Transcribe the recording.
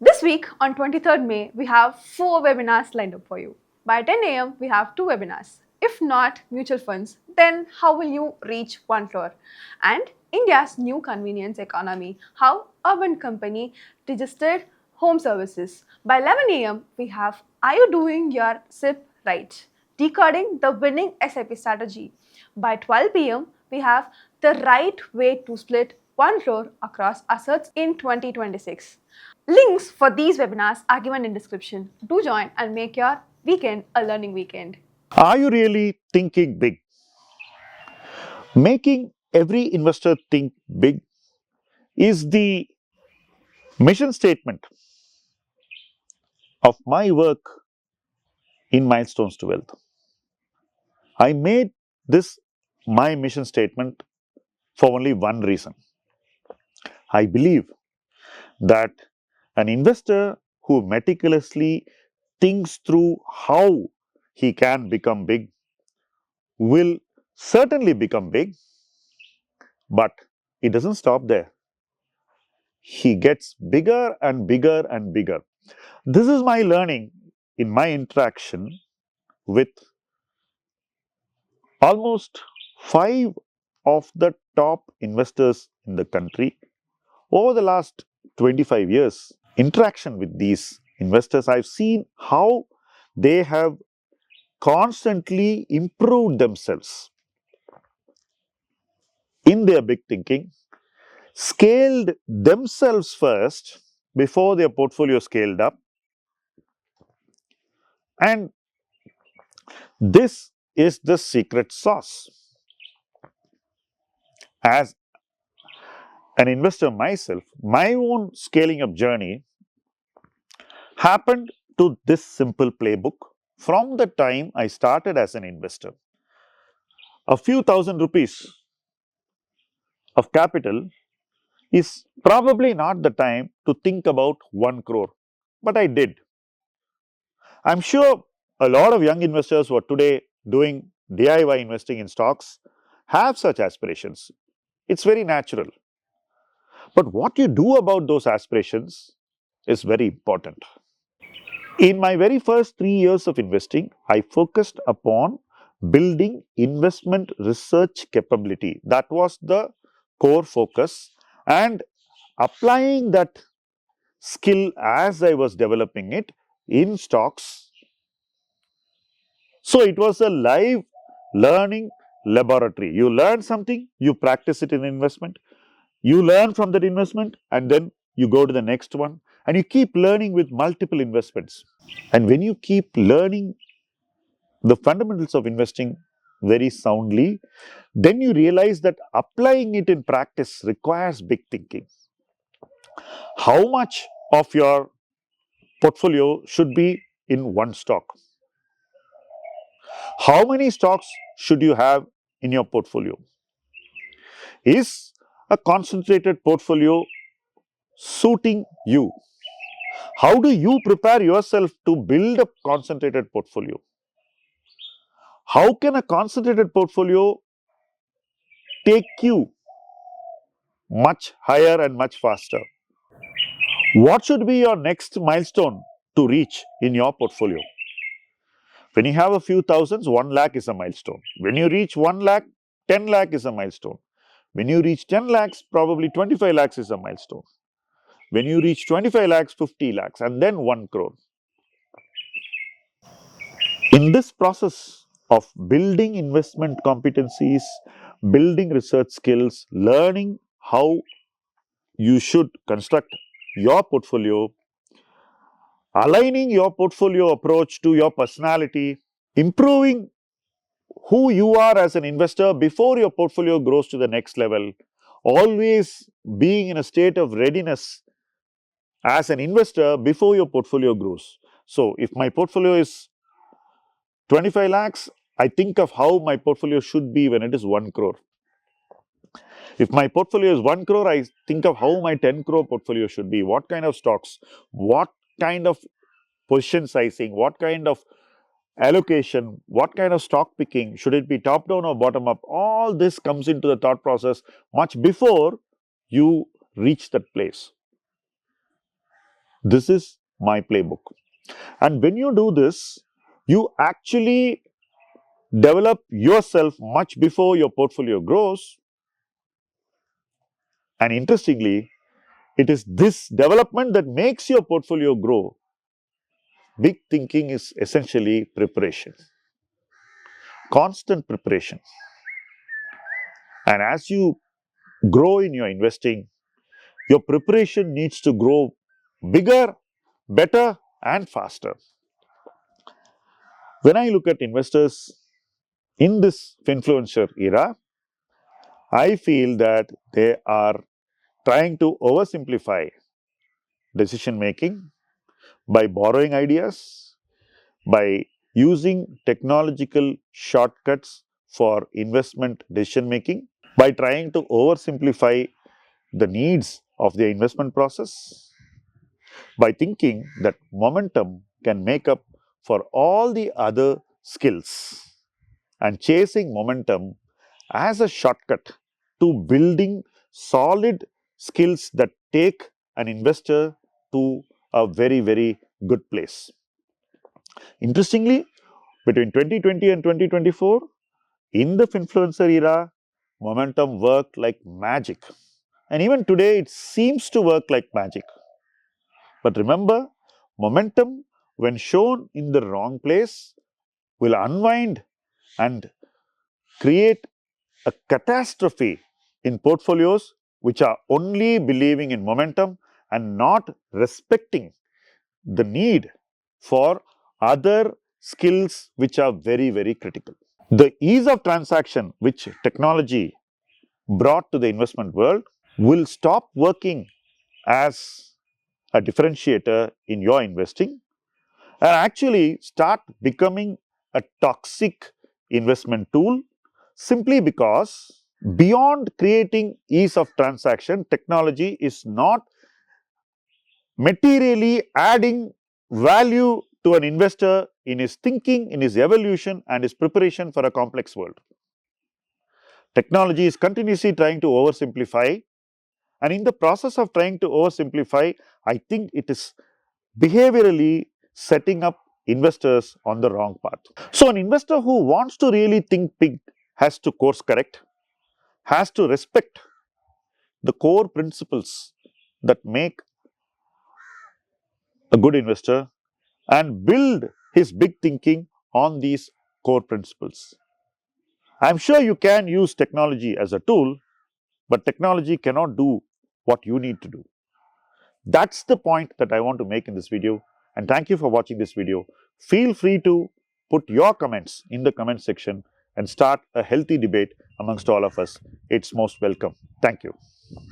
This week on 23rd May, we have 4 webinars lined up for you. By 10 a.m., we have 2 webinars. If not mutual funds, then how will you reach 1 crore? And India's new convenience economy, how Urban Company registered home services. By 11 a.m., we have Are You Doing Your SIP Right? Decoding the winning SIP strategy. By 12 p.m., we have the right way to split 1 crore across assets in 2026. Links for these webinars are given in description. Do join and make your weekend a learning weekend. Are you really thinking big? Making every investor think big is the mission statement of my work in Milestones to Wealth. I made this my mission statement for only one reason. I believe that an investor who meticulously thinks through how he can become big will certainly become big, but it doesn't stop there. He gets bigger and bigger and bigger. This is my learning in my interaction with almost 5 of the top investors in the country over the last 25 years. Interaction with these investors, I've seen how they have constantly improved themselves in their big thinking, scaled themselves first before their portfolio scaled up, and this is the secret sauce. As an investor myself, my own scaling up journey happened to this simple playbook from the time I started as an investor. A few thousand rupees of capital is probably not the time to think about 1 crore, but I did. I'm sure a lot of young investors who are today doing DIY investing in stocks have such aspirations. It's very natural. But what you do about those aspirations is very important. In my very first 3 years of investing, I focused upon building investment research capability. That was the core focus, and applying that skill as I was developing it in stocks. So it was a live learning laboratory. You learn something, you practice it in investment, you learn from that investment, and then you go to the next one, and you keep learning with multiple investments. And when you keep learning the fundamentals of investing very soundly, then you realize that applying it in practice requires big thinking. How much of your portfolio should be in one stock? How many stocks should you have in your portfolio? Is a concentrated portfolio suiting you? How do you prepare yourself to build a concentrated portfolio? How can a concentrated portfolio take you much higher and much faster? What should be your next milestone to reach in your portfolio? When you have a few thousands, 1 lakh is a milestone. When you reach 1 lakh, 10 lakh is a milestone. When you reach 10 lakhs, probably 25 lakhs is a milestone. When you reach 25 lakhs, 50 lakhs, and then 1 crore. In this process of building investment competencies, building research skills, learning how you should construct your portfolio, aligning your portfolio approach to your personality, improving who you are as an investor before your portfolio grows to the next level, always being in a state of readiness as an investor before your portfolio grows. So, if my portfolio is 25 lakhs, I think of how my portfolio should be when it is 1 crore. If my portfolio is 1 crore, I think of how my 10 crore portfolio should be. What kind of stocks, what kind of position sizing, what kind of allocation, what kind of stock picking, should it be top down or bottom up? All this comes into the thought process much before you reach that place. This is my playbook. And when you do this, you actually develop yourself much before your portfolio grows. And interestingly, it is this development that makes your portfolio grow. Big thinking is essentially preparation, constant preparation. And as you grow in your investing, your preparation needs to grow bigger, better, and faster. When I look at investors in this influencer era, I feel that they are trying to oversimplify decision making by borrowing ideas, by using technological shortcuts for investment decision making, by trying to oversimplify the needs of their investment process, by thinking that momentum can make up for all the other skills, and chasing momentum as a shortcut to building solid skills that take an investor to a very, very good place. Interestingly, between 2020 and 2024, in the influencer era, momentum worked like magic. And even today, it seems to work like magic. But remember, momentum, when shown in the wrong place, will unwind and create a catastrophe in portfolios which are only believing in momentum and not respecting the need for other skills which are very, very critical. The ease of transaction which technology brought to the investment world will stop working as a differentiator in your investing and actually start becoming a toxic investment tool, simply because beyond creating ease of transaction, technology is not materially adding value to an investor in his thinking, in his evolution and his preparation for a complex world. Technology is continuously trying to oversimplify, and in the process of trying to oversimplify, I think it is behaviorally setting up investors on the wrong path. So an investor who wants to really think big has to course correct, has to respect the core principles that make a good investor and build his big thinking on these core principles. I'm sure you can use technology as a tool, but technology cannot do what you need to do. That's the point that I want to make in this video, and thank you for watching this video. Feel free to put your comments in the comment section and start a healthy debate amongst all of us. It's most welcome. Thank you.